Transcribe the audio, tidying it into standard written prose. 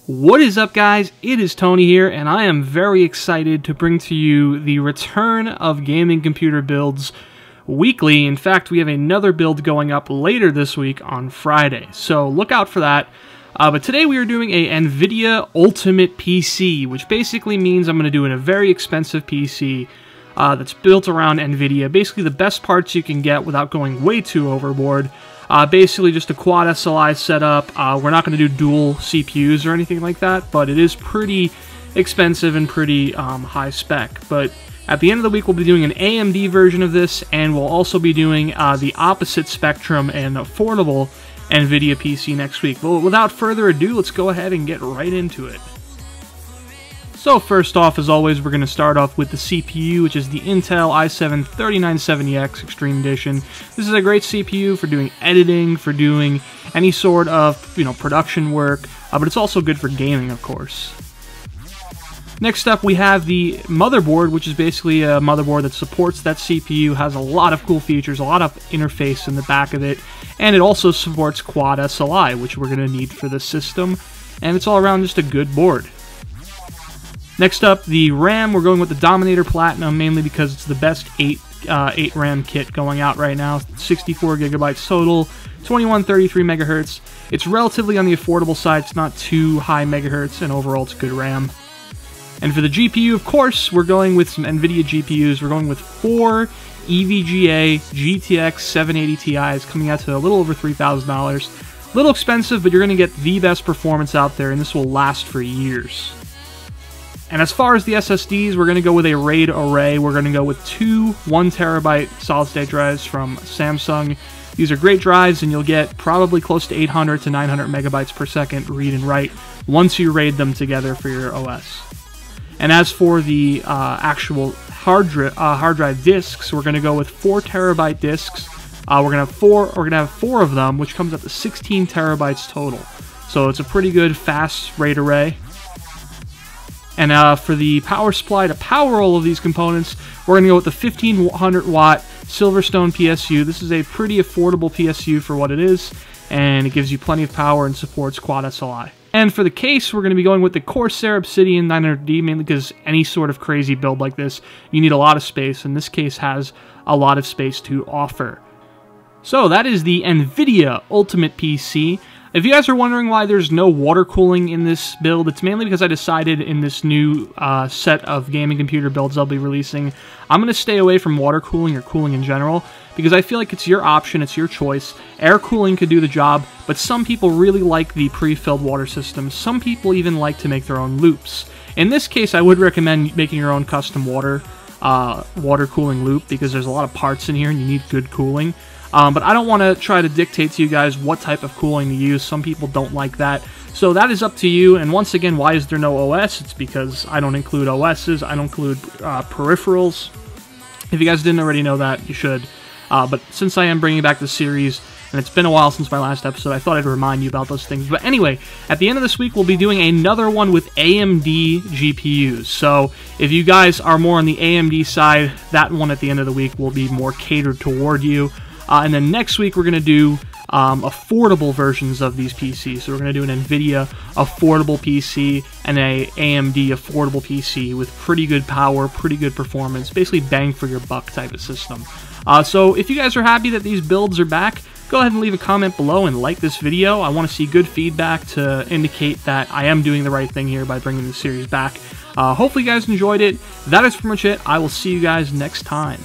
What is up, guys? It is Tony here, and I am very excited to bring to you the return of gaming computer builds weekly. In fact, we have another build going up later this week on Friday, so look out for that. But today we are doing a Nvidia Ultimate PC, which basically means I'm going to do a very expensive PC that's built around Nvidia. Basically the best parts you can get without going way too overboard. Basically just a quad SLI setup. We're not going to do dual CPUs or anything like that, but it is pretty expensive and pretty high spec. But at the end of the week we'll be doing an AMD version of this, and we'll also be doing the opposite spectrum and affordable Nvidia PC next week. Well, without further ado, let's go ahead and get right into it. So first off, as always, we're going to start off with the CPU, which is the Intel i7-3970X Extreme Edition. This is a great CPU for doing editing, for doing any sort of, production work, but it's also good for gaming, of course. Next up, we have the motherboard, which is basically a motherboard that supports that CPU, has a lot of cool features, a lot of interface in the back of it, and it also supports quad SLI, which we're going to need for this system, and it's all around just a good board. Next up, the RAM, we're going with the Dominator Platinum, mainly because it's the best 8 RAM kit going out right now. 64 gigabytes total, 2133 megahertz. It's relatively on the affordable side, it's not too high megahertz, and overall it's good RAM. And for the GPU, of course, we're going with some Nvidia GPUs. We're going with 4 EVGA GTX 780 Ti's, coming out to a little over $3,000. A little expensive, but you're going to get the best performance out there, and this will last for years. And as far as the SSDs, we're going to go with a RAID array. We're going to go with 2 1TB solid-state drives from Samsung. These are great drives, and you'll get probably close to 800 to 900 megabytes per second read and write once you RAID them together for your OS. And as for the actual hard drive disks, we're going to go with 4 terabyte disks. We're going to have 4 of them, which comes up to 16 terabytes total. So it's a pretty good fast RAID array. And for the power supply to power all of these components, we're going to go with the 1500 watt Silverstone PSU. This is a pretty affordable PSU for what it is, and it gives you plenty of power and supports quad SLI. And for the case, we're going to be going with the Corsair Obsidian 900D, mainly because any sort of crazy build like this, you need a lot of space, and this case has a lot of space to offer. So that is the Nvidia Ultimate PC. If you guys are wondering why there's no water cooling in this build, it's mainly because I decided in this new set of gaming computer builds I'll be releasing, I'm going to stay away from water cooling or cooling in general, because I feel like it's your option, it's your choice. Air cooling could do the job, but some people really like the pre-filled water system. Some people even like to make their own loops. In this case, I would recommend making your own custom water cooling loop, because there's a lot of parts in here and you need good cooling. But I don't want to try to dictate to you guys what type of cooling to use. Some people don't like that. So that is up to you. And once again, why is there no OS? It's because I don't include OSs. I don't include peripherals. If you guys didn't already know that, you should. But since I am bringing back the series, and it's been a while since my last episode, I thought I'd remind you about those things. But anyway, at the end of this week, we'll be doing another one with AMD GPUs. So if you guys are more on the AMD side, that one at the end of the week will be more catered toward you. And then next week, we're going to do affordable versions of these PCs. So we're going to do an Nvidia affordable PC and a AMD affordable PC with pretty good power, pretty good performance, basically bang for your buck type of system. So if you guys are happy that these builds are back, go ahead and leave a comment below and like this video. I want to see good feedback to indicate that I am doing the right thing here by bringing the series back. Hopefully you guys enjoyed it. That is pretty much it. I will see you guys next time.